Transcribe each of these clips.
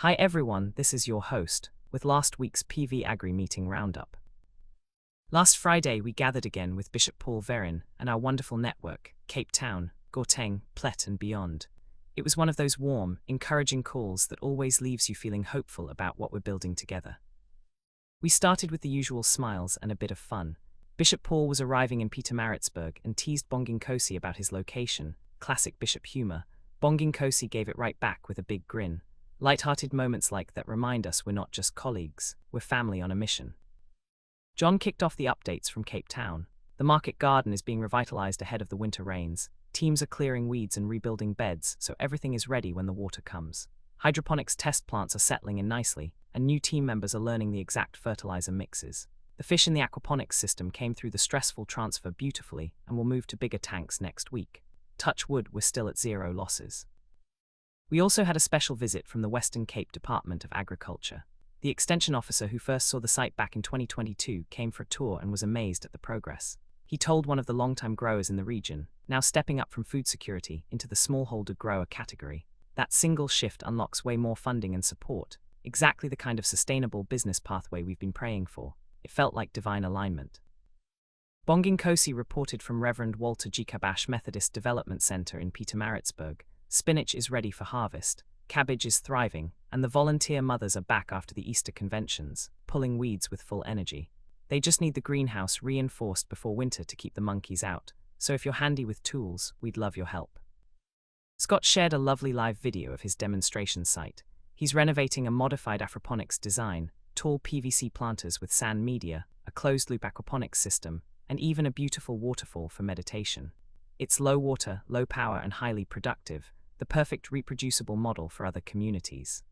Hi everyone, this is your host, with last week's PV Agri meeting roundup. Last Friday we gathered again with Bishop Paul Verryn and our wonderful network, Cape Town, Gauteng, Plet and beyond. It was one of those warm, encouraging calls that always leaves you feeling hopeful about what we're building together. We started with the usual smiles and a bit of fun. Bishop Paul was arriving in Pietermaritzburg and teased Bonginkosi about his location, classic Bishop humor. Bonginkosi gave it right back with a big grin. Light-hearted moments like that remind us we're not just colleagues, we're family on a mission. John kicked off the updates from Cape Town. The market garden is being revitalized ahead of the winter rains. Teams are clearing weeds and rebuilding beds, so everything is ready when the water comes. Hydroponics test plants are settling in nicely, and new team members are learning the exact fertilizer mixes. The fish in the aquaponics system came through the stressful transfer beautifully and will move to bigger tanks next week. Touch wood, we're still at zero losses. We also had a special visit from the Western Cape Department of Agriculture. The extension officer who first saw the site back in 2022 came for a tour and was amazed at the progress. He told one of the long-time growers in the region, now stepping up from food security into the smallholder grower category, that single shift unlocks way more funding and support, exactly the kind of sustainable business pathway we've been praying for. It felt like divine alignment. Bonginkosi reported from Reverend Walter Gikabash Methodist Development Center in Pietermaritzburg. Spinach is ready for harvest, cabbage is thriving, and the volunteer mothers are back after the Easter conventions, pulling weeds with full energy. They just need the greenhouse reinforced before winter to keep the monkeys out, so if you're handy with tools, we'd love your help. Scott shared a lovely live video of his demonstration site. He's renovating a modified aquaponics design, tall PVC planters with sand media, a closed-loop aquaponics system, and even a beautiful waterfall for meditation. It's low water, low power, and highly productive, the perfect reproducible model for other communities.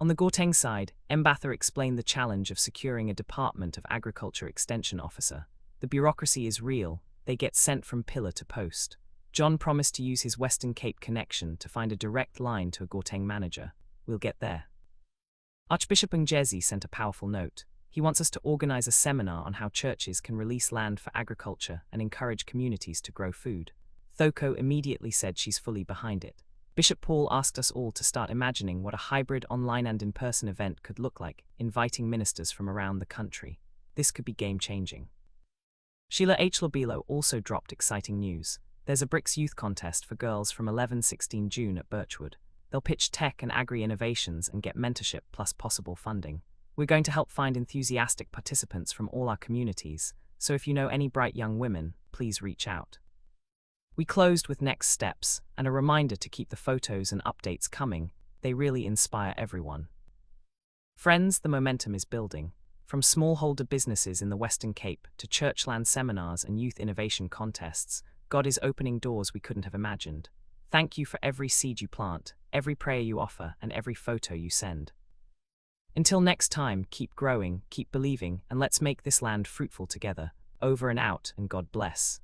On the Gauteng side, Mbatha explained the challenge of securing a Department of Agriculture Extension officer. The bureaucracy is real, they get sent from pillar to post. John promised to use his Western Cape connection to find a direct line to a Gauteng manager. We'll get there. Archbishop Ngezi sent a powerful note. He wants us to organize a seminar on how churches can release land for agriculture and encourage communities to grow food. Thoko immediately said she's fully behind it. Bishop Paul asked us all to start imagining what a hybrid online and in-person event could look like, inviting ministers from around the country. This could be game-changing. Sheila H. Lobilo also dropped exciting news. There's a BRICS youth contest for girls from 11-16 June at Birchwood. They'll pitch tech and agri-innovations and get mentorship plus possible funding. We're going to help find enthusiastic participants from all our communities, so if you know any bright young women, please reach out. We closed with next steps and a reminder to keep the photos and updates coming. They really inspire everyone. Friends, the momentum is building. From smallholder businesses in the Western Cape to churchland seminars and youth innovation contests, God is opening doors we couldn't have imagined. Thank you for every seed you plant, every prayer you offer, and every photo you send. Until next time, keep growing, keep believing, and let's make this land fruitful together. Over and out, and God bless.